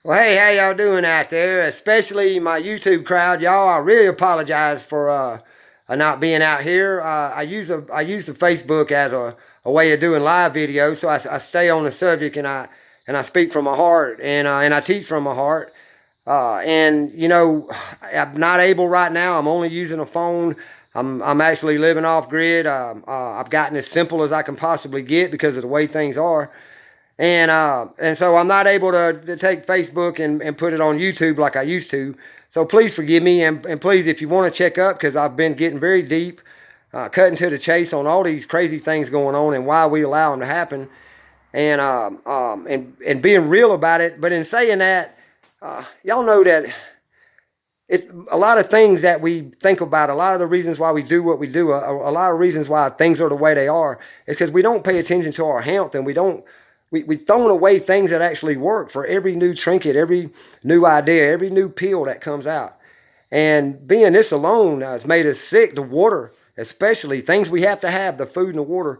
Well, hey, how y'all doing out there? Especially my YouTube crowd, y'all. I really apologize for not being out here. I use the Facebook as a way of doing live videos, so I stay on the subject and I speak from my heart and I teach from my heart. And you know, I'm not able right now. I'm only using a phone. I'm actually living off grid. I've gotten as simple as I can possibly get because of the way things are. And so I'm not able to take Facebook and put it on YouTube like I used to. So please forgive me, and please, if you want to check up, because I've been getting very deep, cutting to the chase on all these crazy things going on and why we allow them to happen, and being real about it. But in saying that, y'all know that it's a lot of things that we think about, a lot of the reasons why we do what we do, a lot of reasons why things are the way they are, is because we don't pay attention to our health, and we throwing away things that actually work for every new trinket, every new idea, every new pill that comes out. And being this alone has made us sick. The water, especially, things we have to have, the food and the water.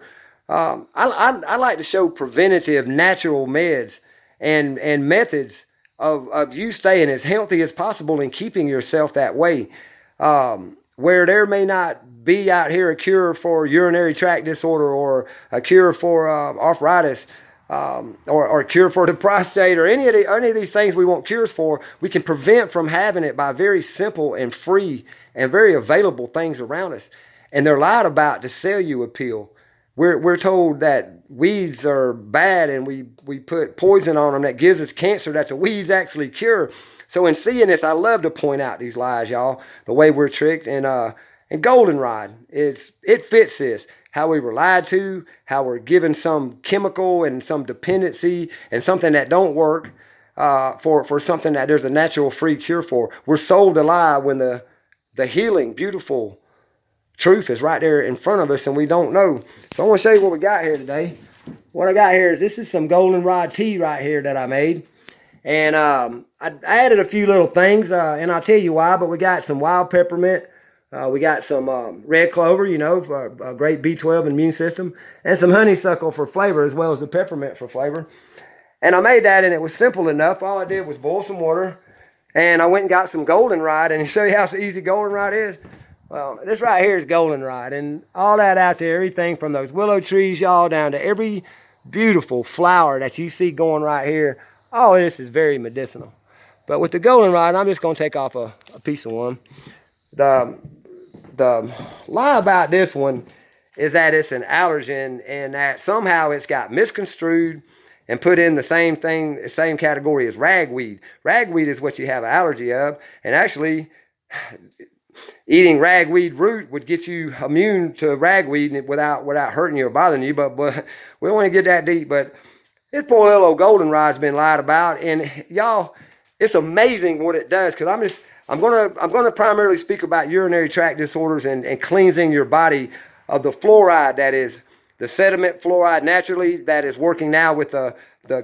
I like to show preventative natural meds and methods of you staying as healthy as possible and keeping yourself that way. Where there may not be out here a cure for urinary tract disorder or a cure for arthritis, or a cure for the prostate, or any of these things we want cures for, we can prevent from having it by very simple and free and very available things around us. And they're lied about to sell you a pill. We're told that weeds are bad, and we put poison on them that gives us cancer that the weeds actually cure. So in seeing this, I love to point out these lies, y'all, the way we're tricked. And Goldenrod, it fits this. How we were lied to, how we're given some chemical and some dependency and something that don't work for something that there's a natural free cure for. We're sold a lie when the healing, beautiful truth is right there in front of us and we don't know. So I want to show you what we got here today. What I got here is this is some Goldenrod tea right here that I made. And I added a few little things, and I'll tell you why, but we got some wild peppermint. We got some red clover, you know, for a great B12 immune system, and some honeysuckle for flavor, as well as the peppermint for flavor. And I made that, and it was simple enough. All I did was boil some water, and I went and got some goldenrod. And to show you how easy goldenrod is, well, this right here is goldenrod, and all that out there, everything from those willow trees, y'all, down to every beautiful flower that you see going right here, all this is very medicinal. But with the goldenrod, I'm just going to take off a piece of one. The lie about this one is that it's an allergen and that somehow it's got misconstrued and put in the same category as ragweed. Ragweed is what you have an allergy of, and actually eating ragweed root would get you immune to ragweed without hurting you or bothering you, but we don't want to get that deep. But this poor little old goldenrod's been lied about, and y'all, it's amazing what it does, because I'm gonna primarily speak about urinary tract disorders and cleansing your body of the fluoride, that is the sediment fluoride naturally that is working now with the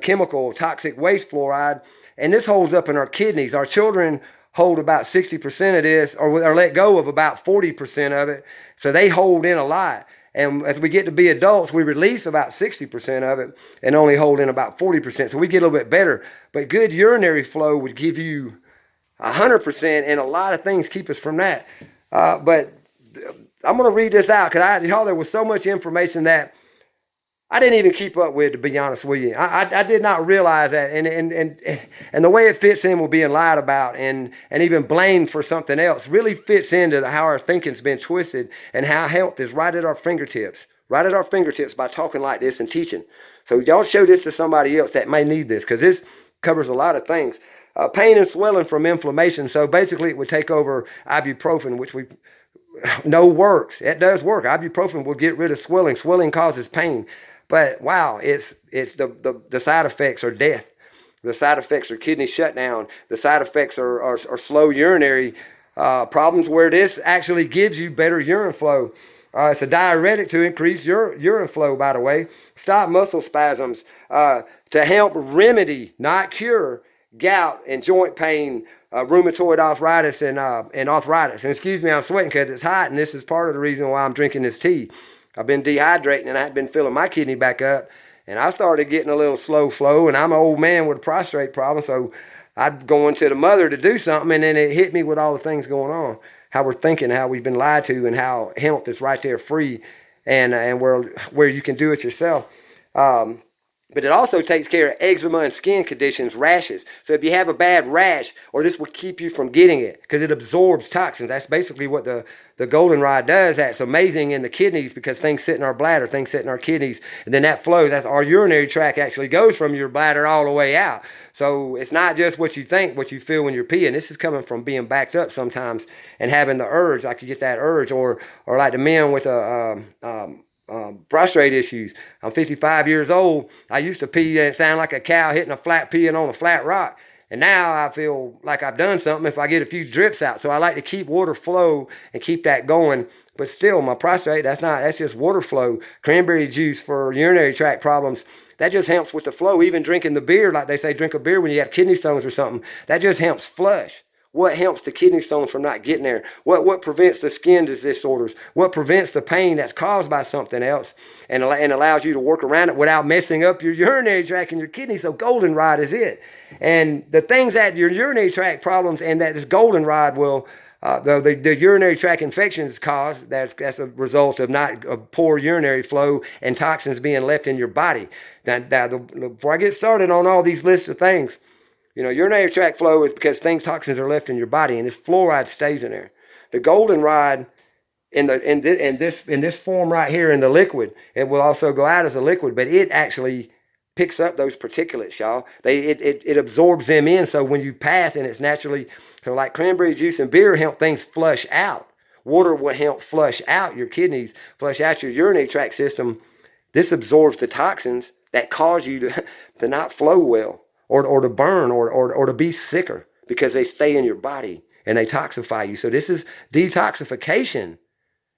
chemical toxic waste fluoride. And this holds up in our kidneys. Our children hold about 60% of this, or let go of about 40% of it. So they hold in a lot. And as we get to be adults, we release about 60% of it and only hold in about 40%. So we get a little bit better. But good urinary flow would give you 100%, and a lot of things keep us from that. But I'm going to read this out because y'all, there was so much information that I didn't even keep up with, to be honest with you. I did not realize that, and the way it fits in with being lied about and even blamed for something else really fits into how our thinking's been twisted and how health is right at our fingertips by talking like this and teaching. So y'all show this to somebody else that may need this, because this covers a lot of things. Pain and swelling from inflammation. So basically it would take over ibuprofen, which we know works. It does work. Ibuprofen will get rid of swelling. Swelling causes pain. But wow, it's the side effects are death. The side effects are kidney shutdown. The side effects are slow urinary problems, where this actually gives you better urine flow. It's a diuretic to increase your urine flow, by the way. Stop muscle spasms, to help remedy, not cure, gout and joint pain, rheumatoid arthritis and arthritis. And excuse me, I'm sweating because it's hot, and this is part of the reason why I'm drinking this tea. I've been dehydrating, and I had been filling my kidney back up, and I started getting a little slow flow, and I'm an old man with a prostate problem, so I'd go into the mother to do something, and then it hit me with all the things going on, how we're thinking, how we've been lied to, and how health is right there free, and where you can do it yourself. But it also takes care of eczema and skin conditions, rashes. So if you have a bad rash, or this will keep you from getting it because it absorbs toxins. That's basically what the Goldenrod does. That's amazing in the kidneys because things sit in our bladder, things sit in our kidneys, and then that flows. That's our urinary tract actually goes from your bladder all the way out. So it's not just what you think, what you feel when you're peeing. This is coming from being backed up sometimes and having the urge, like you get that urge, or like the men with a prostate issues. I'm 55 years old. I used to pee and sound like a cow hitting a flat peeing on a flat rock. And now I feel like I've done something if I get a few drips out. So I like to keep water flow and keep that going. But still, my prostate, that's just water flow. Cranberry juice for urinary tract problems, that just helps with the flow. Even drinking the beer, like they say, drink a beer when you have kidney stones or something, that just helps flush. What helps the kidney stones from not getting there? What prevents the skin disorders? What prevents the pain that's caused by something else and allows you to work around it without messing up your urinary tract and your kidneys? So Goldenrod is it. And the things that your urinary tract problems and that this Goldenrod will, the urinary tract infections cause, that's a result of not a poor urinary flow and toxins being left in your body. Now, before I get started on all these lists of things, urinary tract flow is because toxins are left in your body, and this fluoride stays in there. The Goldenrod in this form right here in the liquid, it will also go out as a liquid, but it actually picks up those particulates, y'all. It absorbs them in, so when you pass, and it's naturally, so like cranberry juice and beer help things flush out. Water will help flush out your kidneys, flush out your urinary tract system. This absorbs the toxins that cause you to not flow well. Or to burn or to be sicker because they stay in your body and they toxify you. So this is detoxification.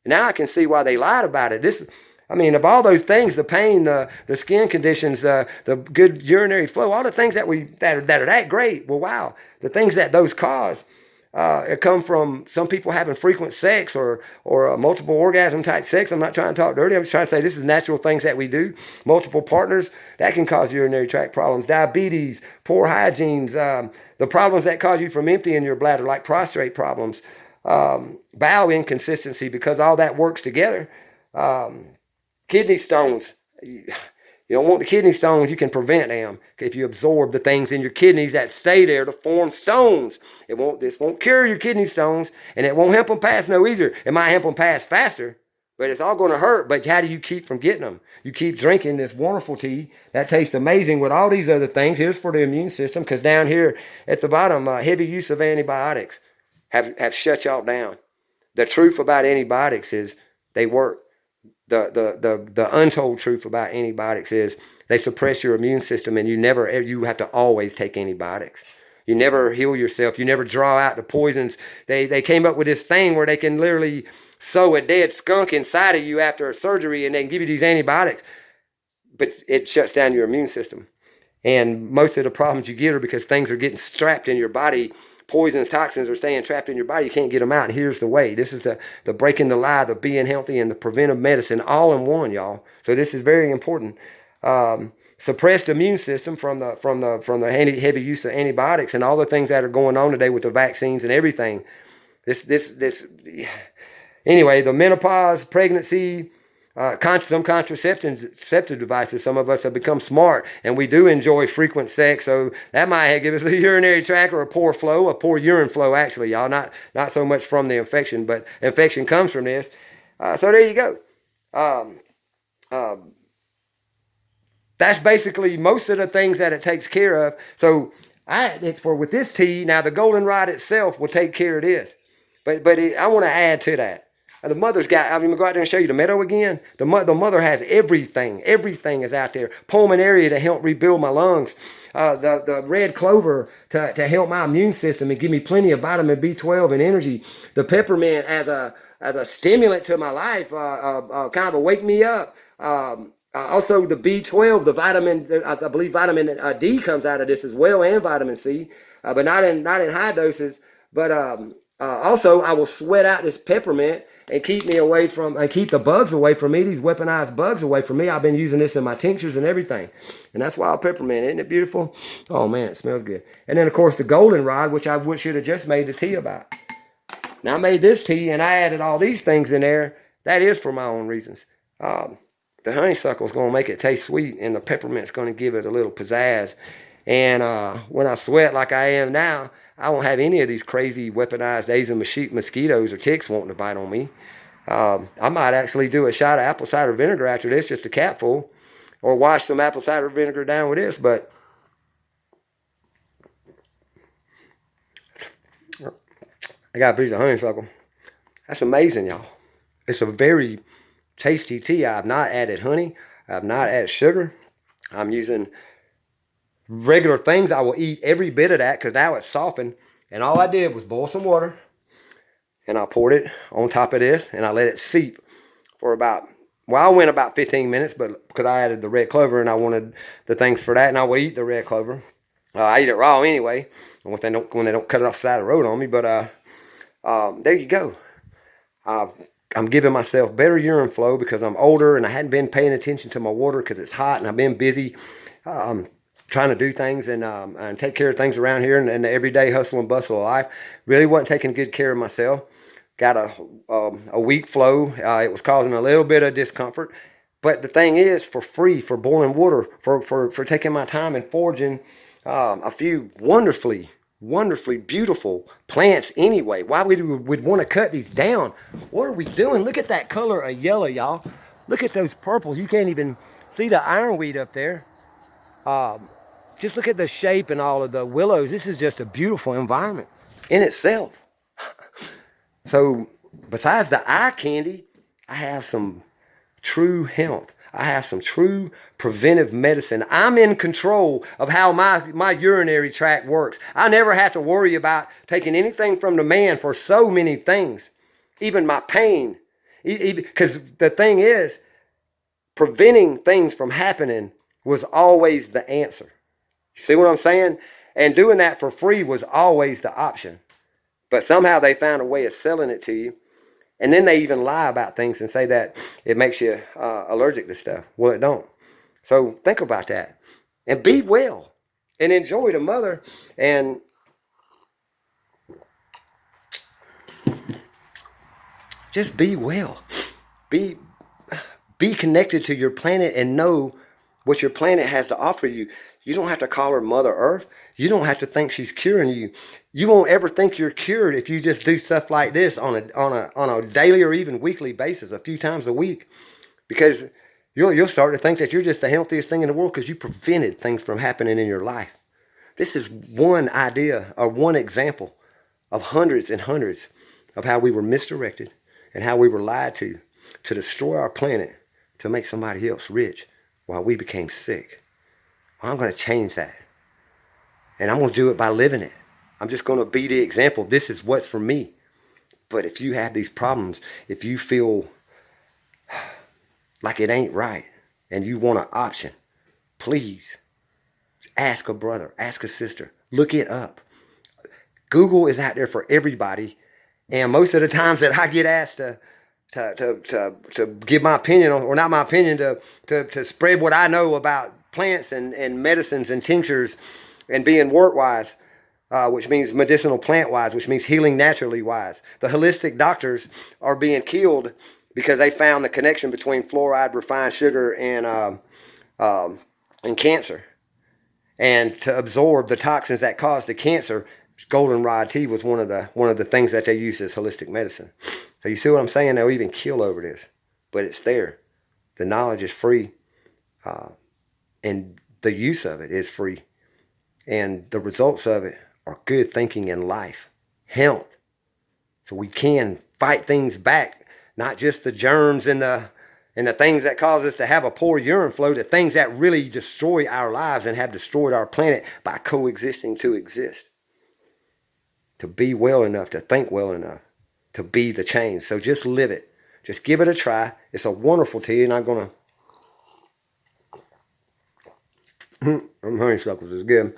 Now I can see why they lied about it. Of all those things, the pain, the skin conditions, the good urinary flow, all the things that are that great. Well, wow, the things that those cause it come from some people having frequent sex or multiple orgasm type sex. I'm not trying to talk dirty. I'm just trying to say this is natural things that we do. Multiple partners, that can cause urinary tract problems. Diabetes, poor hygienes, the problems that cause you from emptying your bladder, like prostate problems, bowel inconsistency, because all that works together. Kidney stones. You don't want the kidney stones, you can prevent them. If you absorb the things in your kidneys that stay there to form stones, this won't cure your kidney stones, and it won't help them pass no easier. It might help them pass faster, but it's all going to hurt. But how do you keep from getting them? You keep drinking this wonderful tea that tastes amazing with all these other things. Here's for the immune system, because down here at the bottom, heavy use of antibiotics have shut y'all down. The truth about antibiotics is they work. The untold truth about antibiotics is they suppress your immune system, and you have to always take antibiotics. You never heal yourself. You never draw out the poisons. They came up with this thing where they can literally sew a dead skunk inside of you after a surgery, and they can give you these antibiotics, but it shuts down your immune system. And most of the problems you get are because things are getting strapped in your body. Poisons, toxins are staying trapped in your body. You can't get them out. And here's the way. This is the breaking the lie, the being healthy, and the preventive medicine all in one, y'all. So this is very important. Suppressed immune system from the heavy use of antibiotics and all the things that are going on today with the vaccines and everything. Anyway, the menopause, pregnancy, some contraceptive devices. Some of us have become smart, and we do enjoy frequent sex, so that might give us a urinary tract or a poor urine flow, actually, y'all. Not so much from the infection, but infection comes from this. So there you go. That's basically most of the things that it takes care of. So with this tea, now the Goldenrod itself will take care of this, but I want to add to that. The mother's got, I'm going to go out there and show you the meadow again. The mother has everything. Everything is out there. Pulmonaria to help rebuild my lungs. The red clover to help my immune system and give me plenty of vitamin B12 and energy. The peppermint as a stimulant to my life, kind of a wake me up. Also the B12, the vitamin, I believe vitamin D comes out of this as well, and vitamin C, but not in high doses. But Also, I will sweat out this peppermint and keep the bugs away from me, these weaponized bugs away from me. I've been using this in my tinctures and everything. And that's wild peppermint. Isn't it beautiful? Oh, man, it smells good. And then, of course, the goldenrod, which I should have just made the tea about. Now, I made this tea, and I added all these things in there. That is for my own reasons. The honeysuckle is going to make it taste sweet, and the peppermint's going to give it a little pizzazz. And when I sweat like I am now, I won't have any of these crazy weaponized Asian mosquitoes or ticks wanting to bite on me. I might actually do a shot of apple cider vinegar after this, just a capful, or wash some apple cider vinegar down with this. But I got a piece of honeysuckle. That's amazing, y'all. It's a very tasty tea. I have not added honey. I have not added sugar. I'm using regular things. I will eat every bit of that because now it's softened. And all I did was boil some water, and I poured it on top of this, and I let it seep for about, well, I went about 15 minutes, but because I added the red clover and I wanted the things for that, and I will eat the red clover. I eat it raw anyway, when they don't cut it off the side of the road on me. But there you go. I'm giving myself better urine flow because I'm older and I hadn't been paying attention to my water because it's hot and I've been busy trying to do things and take care of things around here and the everyday hustle and bustle of life. Really wasn't taking good care of myself. Got a weak flow. It was causing a little bit of discomfort. But the thing is, for free, for boiling water, for taking my time and foraging a few wonderfully beautiful plants anyway. Why we'd want to cut these down? What are we doing? Look at that color of yellow, y'all. Look at those purples. You can't even see the ironweed up there. Just look at the shape and all of the willows. This is just a beautiful environment in itself. So besides the eye candy, I have some true health. I have some true preventive medicine. I'm in control of how my urinary tract works. I never have to worry about taking anything from the man for so many things, even my pain. Because the thing is, preventing things from happening was always the answer. See what I'm saying? And doing that for free was always the option. But somehow they found a way of selling it to you. And then they even lie about things and say that it makes you allergic to stuff. Well, it don't. So think about that. And be well. And enjoy the mother. And just be well. Be connected to your planet and know what your planet has to offer you. You don't have to call her Mother Earth. You don't have to think she's curing you. You won't ever think you're cured if you just do stuff like this on a daily or even weekly basis, a few times a week, because you'll start to think that you're just the healthiest thing in the world because you prevented things from happening in your life. This is one idea or one example of hundreds and hundreds of how we were misdirected and how we were lied to destroy our planet to make somebody else rich while we became sick. Well, I'm going to change that. And I'm going to do it by living it. I'm just going to be the example. This is what's for me. But if you have these problems, if you feel like it ain't right and you want an option, please ask a brother, ask a sister, look it up. Google is out there for everybody. And most of the times that I get asked to give my opinion, or not my opinion, to spread what I know about plants and medicines and tinctures and being wort-wise, which means medicinal plant-wise, which means healing naturally-wise. The holistic doctors are being killed because they found the connection between fluoride, refined sugar, and cancer. And to absorb the toxins that cause the cancer, goldenrod tea was one of the things that they use as holistic medicine. So you see what I'm saying? They'll even kill over this, but it's there. The knowledge is free, and the use of it is free. And the results of it are good thinking in life, health. So we can fight things back, not just the germs and the things that cause us to have a poor urine flow, the things that really destroy our lives and have destroyed our planet by coexisting to exist. To be well enough, to think well enough, to be the change. So just live it. Just give it a try. It's a wonderful tea, and I'm going to... honeysuckles is good.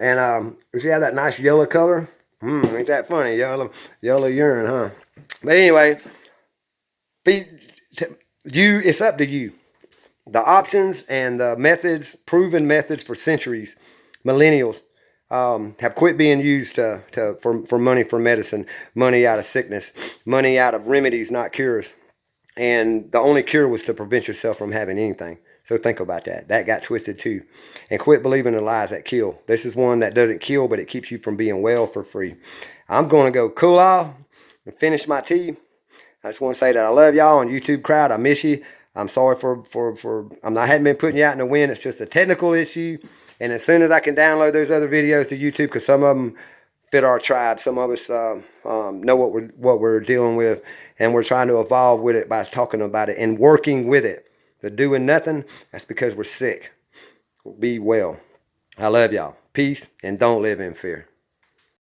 And you see how that nice yellow color? Ain't that funny? Yellow urine, huh? But anyway, it's up to you. The options and the methods, proven methods for centuries, millennials, have quit being used for money for medicine, money out of sickness, money out of remedies, not cures. And the only cure was to prevent yourself from having anything. So think about that. That got twisted too. And quit believing the lies that kill. This is one that doesn't kill, but it keeps you from being well for free. I'm going to go cool off and finish my tea. I just want to say that I love y'all on YouTube crowd. I miss you. I'm sorry I hadn't been putting you out in the wind. It's just a technical issue. And as soon as I can download those other videos to YouTube, because some of them fit our tribe, some of us know what we're dealing with, and we're trying to evolve with it by talking about it and working with it. The doing nothing, that's because we're sick. Be well. I love y'all. Peace, and don't live in fear.